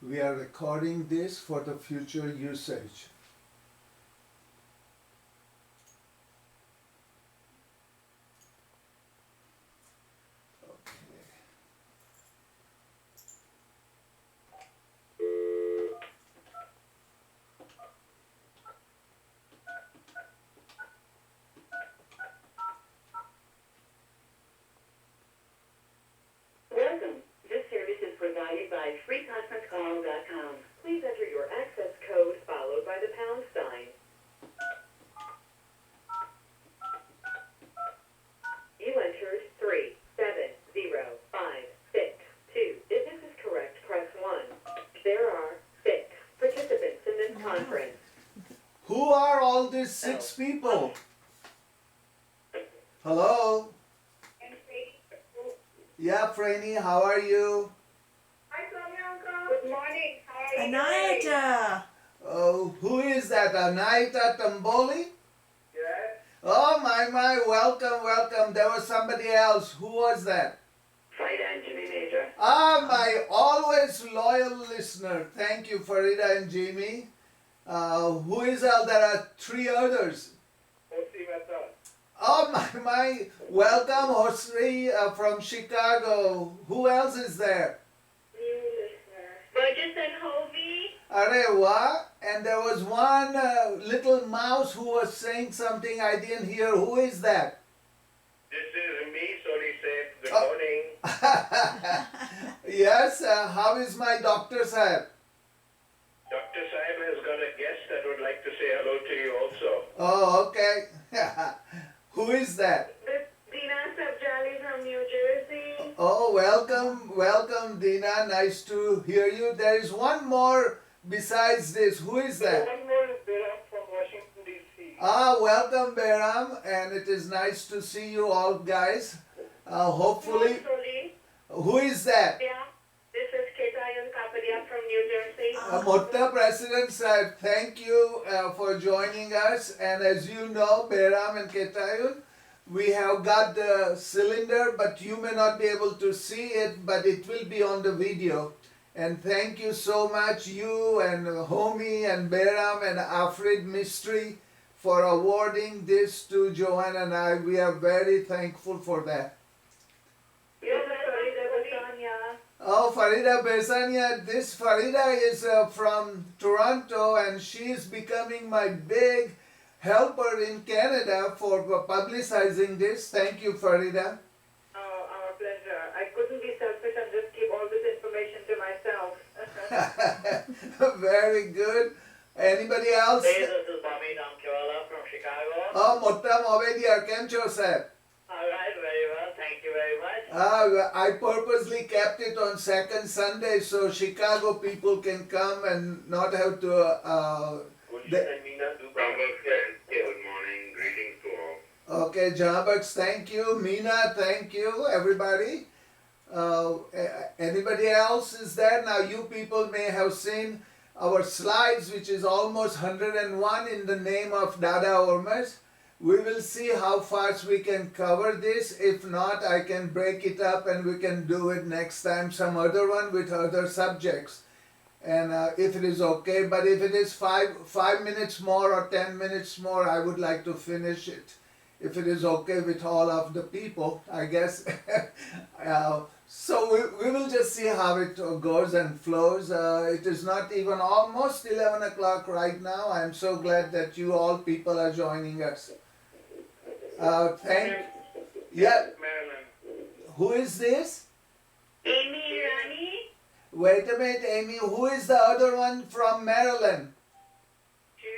We are recording this for the future usage. Welcome. This service is provided by freeconferencecall.com. Please enter your access code followed by the pound sign. You entered 3705662. If this is correct, press 1. There are 6 participants in this conference. Who are all these 6 people? Hello? Yeah, Franny, how are you? Hi, Sonia Uncle. Good morning. How are you? Anayata. Oh, who is that? Anaita Tamboli? Yes. Oh, my, welcome. There was somebody else. Who was that? Flight engine major. Ah, my always loyal listener. Thank you, Farida and Jamie. Who is all? There are 3 others. O.C. Mehta. Oh, my. Welcome, Hosri from Chicago. Who else is there? New listener. Burgess and Hovey. Arey, what? And there was one little mouse who was saying something I didn't hear. Who is that? This is me, Soli said. Good Oh. morning. Yes, how is my doctor, sir? Dr. Saib has got a guest that would like to say hello to you also. Oh, okay. Who is that? This Dina Sabjali from New Jersey. Oh, welcome, Dina. Nice to hear you. There is one more besides this. Who is that? One more is Behram from Washington, D.C. Ah, welcome, Behram, and it is nice to see you all, guys. Hopefully, Soli. who is that? Yeah. This is Ketayun Kapadia from New Jersey. Mutta President Sahib, thank you for joining us. And as you know, Behram and Ketayun, we have got the cylinder, but you may not be able to see it, but it will be on the video. And thank you so much, you and Homi and Behram and Afrid Mystery, for awarding this to Joanne and I. We are very thankful for that. Yes, Farida Basania. Oh, Farida Besania. This Farida is from Toronto, and she is becoming my big helper in Canada for publicizing this. Thank you, Farida. Oh, our pleasure. I couldn't be selfish and just keep all this information to myself. Very good. Anybody else? Hey, this is Bobby Damkiwala from Chicago. Oh, Mutta Movedia, Kem Cho, sir? Alright, very well. Thank you very much. I purposely kept it on second Sunday so Chicago people can come and not have to. Good morning. Greetings to all. Okay, Jabaks, thank you. Mina, thank you. Everybody. Anybody else is there? Now, you people may have seen our slides, which is almost 101 in the name of Dada Ormas. We will see how fast we can cover this. If not, I can break it up and we can do it next time, some other one with other subjects. And if it is okay, but if it is 5 minutes more or 10 minutes more, I would like to finish it. If it is okay with all of the people, I guess. So we will just see how it goes and flows. It is not even almost 11 o'clock right now. I'm so glad that you all people are joining us. Yeah, Maryland. who is this? Amy Rani. Wait a minute, Amy. Who is the other one from Maryland?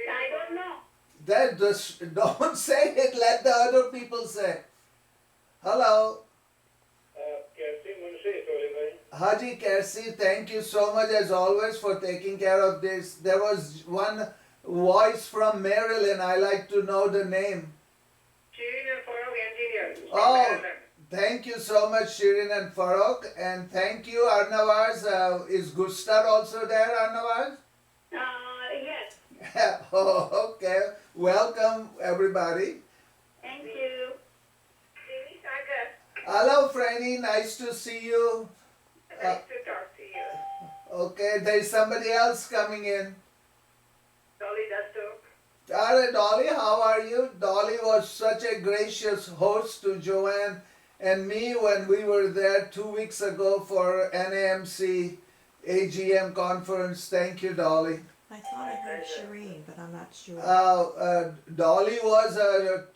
I don't know. Don't say it. Let the other people say. Hello. Kersi Munshi, Soli bhai. Haji Kersi, thank you so much as always for taking care of this. There was one voice from Maryland. I like to know the name. Shirin and Farooq engineers. from Oh, Maryland. thank you so much, Shirin and Farooq. And thank you, Arnavaz. Is Gustar also there, Arnavaz? Yes. Oh, okay. Welcome, everybody. Thank you. Amy Sagar. Hello, Franny. Nice to see you. Nice to talk to you. Okay, there is somebody else coming in. Dolly Dastur. Alright, Dolly, how are you? Dolly was such a gracious host to Joanne and me when we were there 2 weeks ago for NAMC AGM conference. Thank you, Dolly. I thought I heard Shireen, but I'm not sure. Dolly was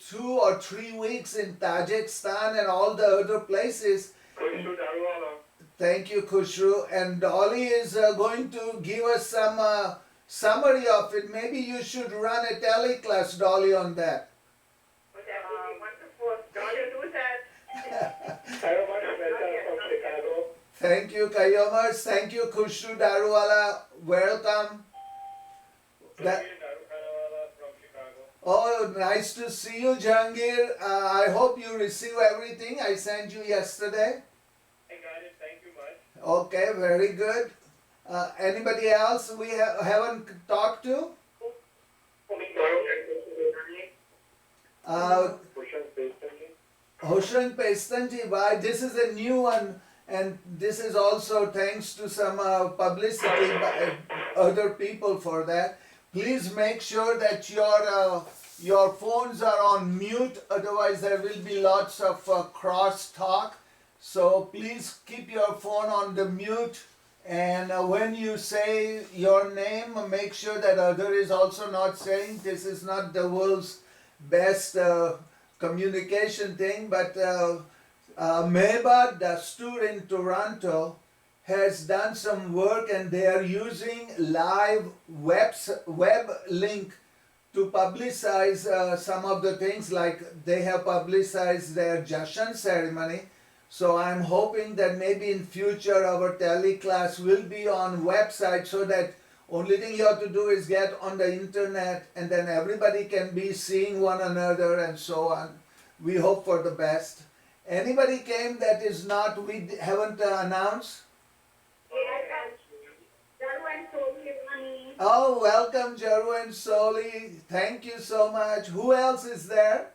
2 or 3 weeks in Tajikistan and all the other places. Thank you, Khushru. And Dolly is going to give us some summary of it. Maybe you should run a tele class, Dolly, on that. But that would be wonderful. Dolly, do that. Thank you, Kayomers. Thank you, Khushru Daruwala. Welcome. Oh, nice to see you, Jahangir. I hope you receive everything I sent you yesterday. I got it, thank you much. Okay, very good. Anybody else we haven't talked to? Hoshan Pestanji, why? This is a new one, and this is also thanks to some publicity by other people for that. Please make sure that your phones are on mute, otherwise there will be lots of cross talk. So please keep your phone on the mute, and when you say your name, make sure that other is also not saying. This is not the world's best communication thing, but Ervad Dastur in Toronto has done some work, and they are using live web link to publicize some of the things, like they have publicized their Jashan ceremony. So I'm hoping that maybe in future our tele class will be on website, so that only thing you have to do is get on the internet, and then everybody can be seeing one another and so on. We hope for the best. Anybody came that is not, we haven't announced? Oh, welcome, Jarwan Soli. Thank you so much. Who else is there?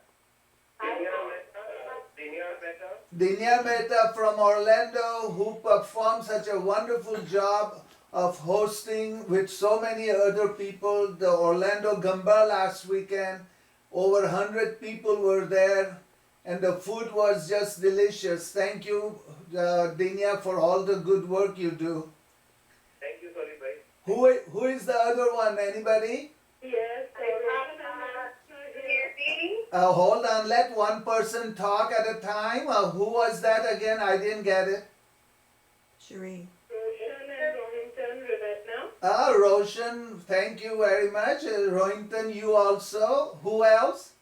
Dinya Mehta from Orlando, who performed such a wonderful job of hosting with so many other people. The Orlando Gamba last weekend, over 100 people were there, and the food was just delicious. Thank you, Dinya, for all the good work you do. Thank you, Soli bhai. Who is the other one? Anybody? Yes, Hold on, let one person talk at a time. Who was that again? I didn't get it. Shireen. Roshan and Rohinton, Rivet now. Roshan, thank you very much. Rohinton, you also. Who else?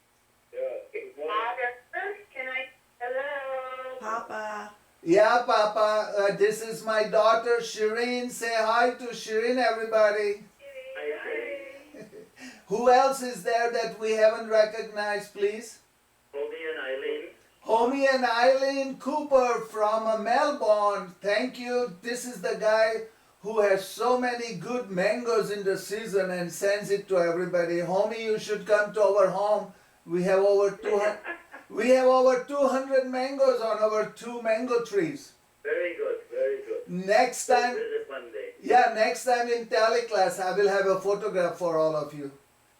Can I? Hello. Papa. Yeah, Papa. This is my daughter, Shireen. Say hi to Shireen, everybody. Who else is there that we haven't recognized, please? Homie and Eileen. Homie and Eileen Cooper from Melbourne. Thank you. This is the guy who has so many good mangoes in the season and sends it to everybody. Homie, you should come to our home. We have over 200. We have over 200 mangoes on our 2 mango trees. Very good, very good. Next time, Visit one day. yeah, next time in tele class, I will have a photograph for all of you.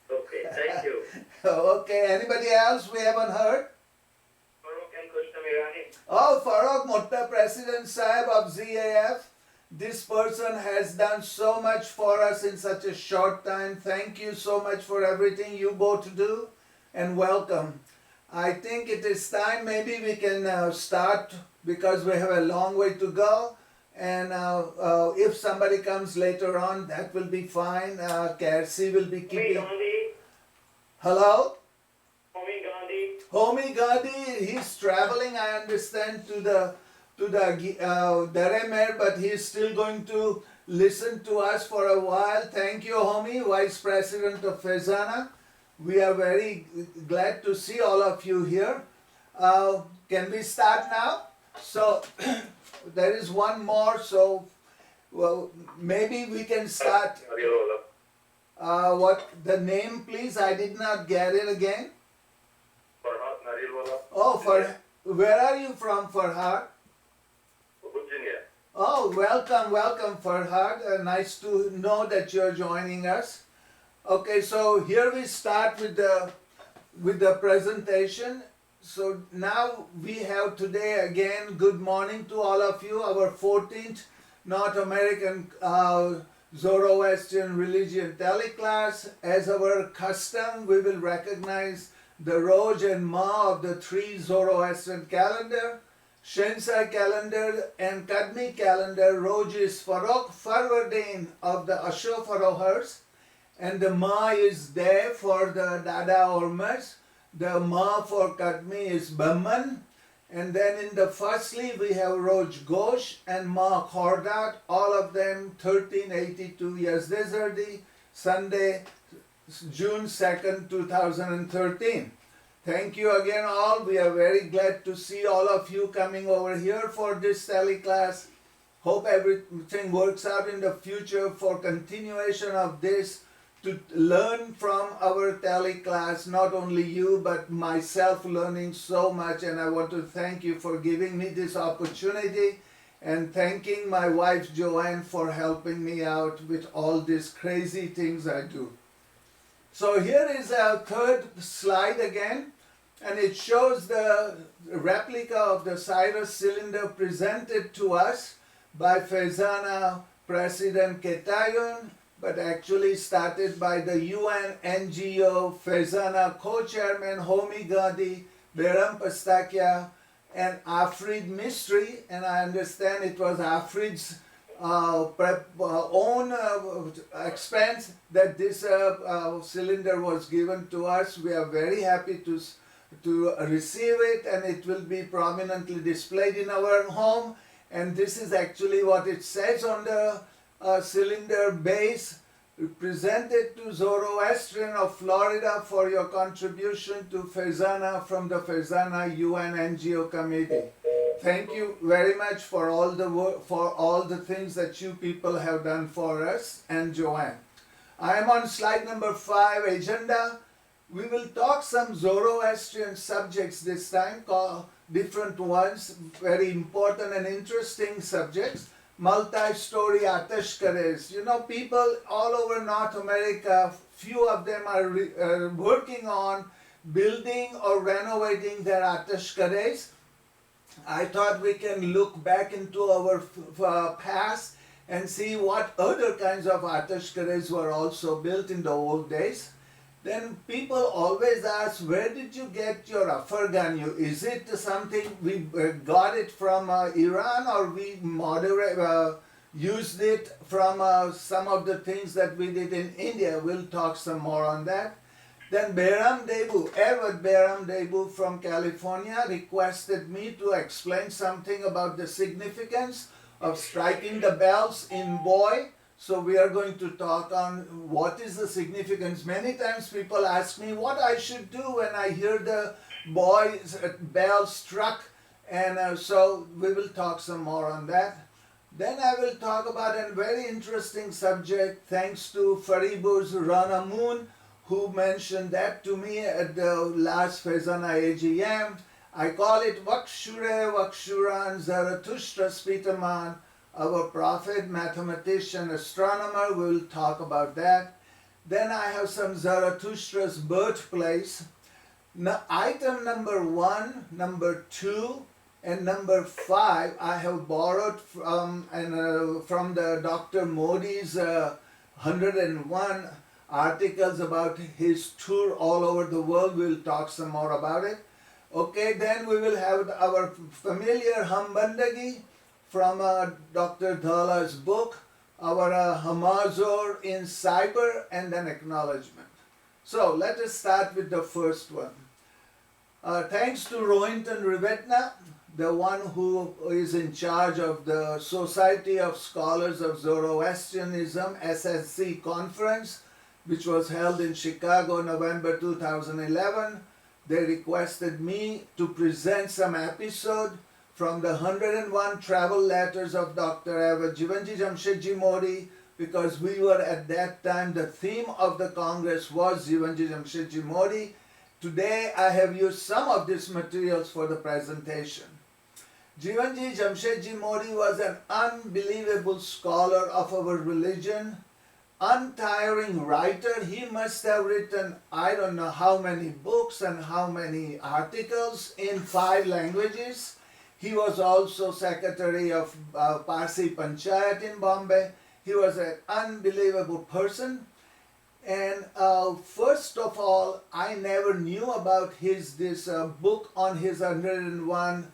Okay, thank you. Okay, anybody else we haven't heard? Farooq and Kushtam Irani. Oh, Farooq Mutta, President Sahib of ZAF. This person has done so much for us in such a short time. Thank you so much for everything you both do, and welcome. I think it is time, maybe we can start, because we have a long way to go. And if somebody comes later on, that will be fine. Kersi will be keeping... Gandhi. Hello? Homie Gandhi. Homie Gandhi, he's traveling, I understand, to the Daremer, but he's still going to listen to us for a while. Thank you, Homie, Vice President of Faizana. We are very glad to see all of you here. Can we start now? So, there is one more, so well, maybe we can start. What the name, please? I did not get it again. Oh, where are you from, Farhad? Oh, welcome, Farhad. Nice to know that you're joining us. Okay, so here we start with the presentation. So now we have today again, good morning to all of you, our 14th North American Zoroastrian Religion Tele Class. As our custom, we will recognize the Roj and Ma of the three Zoroastrian calendar. Shensai calendar and Kadmi calendar. Roj is Farwardin of the Ashofarohers, and the Ma is there for the Dada Ormas. The Ma for Kadmi is Baman. And then in the firstly we have Roj Ghosh and Ma Khordat, all of them 1382 Yazdezardi, Sunday, June 2nd, 2013. Thank you again all. We are very glad to see all of you coming over here for this tele class. Hope everything works out in the future for continuation of this, to learn from our tele class, not only you but myself learning so much, and I want to thank you for giving me this opportunity, and thanking my wife Joanne for helping me out with all these crazy things I do. So here is our third slide again, and it shows the replica of the Cyrus cylinder presented to us by Faizana President Ketayun, but actually started by the UN NGO Faizana co-chairman Homi Gandhi, Behram Pastakia, and Afrid Mystery, and I understand it was Afrid's own expense that this cylinder was given to us. We are very happy to receive it, and it will be prominently displayed in our home. And this is actually what it says on the cylinder base: presented to Zoroastrian of Florida for your contribution to Faizana from the Faizana UN NGO committee. Thank you very much for all the work, for all the things that you people have done for us, and Joanne. I am on slide number 5, agenda. We will talk some Zoroastrian subjects this time, different ones, very important and interesting subjects. Multi-story Atash Kadehs. You know, people all over North America, few of them are working on building or renovating their Atash Kadehs. I thought we can look back into our past and see what other kinds of Atash Kadehs were also built in the old days. Then people always ask, where did you get your Afarganyu? Is it something we got it from Iran, or we used it from some of the things that we did in India? We'll talk some more on that. Then Ervad Behram Boi from California requested me to explain something about the significance of striking the bells in Boi. So we are going to talk on what is the significance. Many times people ask me what I should do when I hear the boy's bell struck, and so we will talk some more on that. Then I will talk about a very interesting subject, thanks to Faribur's Rana Moon, who mentioned that to me at the last Faizana AGM. I call it Vakshure Vakshuran Zarathushtra Spitaman, our prophet, mathematician, astronomer. We will talk about that. Then I have some Zarathustra's birthplace. Now, item number 1, number 2, and number 5 I have borrowed from the Dr. Modi's 101 articles about his tour all over the world. We'll talk some more about it. Okay, then we will have our familiar Hambandagi from Dr. Dhalla's book, our Hamazor in Cyber, and then acknowledgement. So let us start with the first one. Thanks to Rohinton Rivetna, the one who is in charge of the Society of Scholars of Zoroastrianism SSC conference, which was held in Chicago, November 2011. They requested me to present some episode from the 101 travel letters of Dr. Ervad Jamshedji Modi, because we were at that time, the theme of the Congress was Jivanji Jamshedji Modi. Today I have used some of these materials for the presentation. Jivanji Jamshedji Modi was an unbelievable scholar of our religion, untiring writer. He must have written I don't know how many books and how many articles in 5 languages. He was also secretary of Parsi Panchayat in Bombay. He was an unbelievable person. And first of all, I never knew about this book on his 101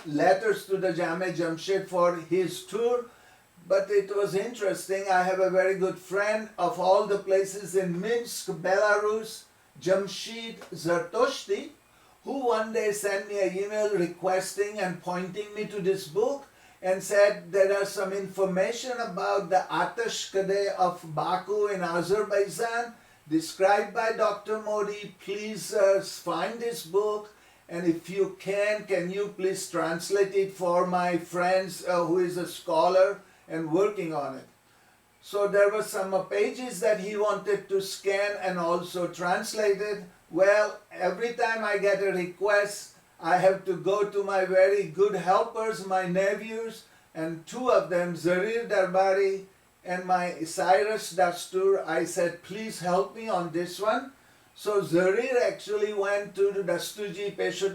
letters to the Jame Jamshed for his tour. But it was interesting. I have a very good friend of all the places in Minsk, Belarus, Jamshid Zarathushtra, who one day sent me an email requesting and pointing me to this book and said there are some information about the Atash Kadehs of Baku in Azerbaijan described by Dr. Modi. Please find this book, and if you can you please translate it for my friends who is a scholar and working on it. So there were some pages that he wanted to scan and also translated. Well, every time I get a request, I have to go to my very good helpers, my nephews, and 2 of them, Zarir Darbari and my Cyrus Dastur. I said, please help me on this one. So Zarir actually went to the Dasturji Peshut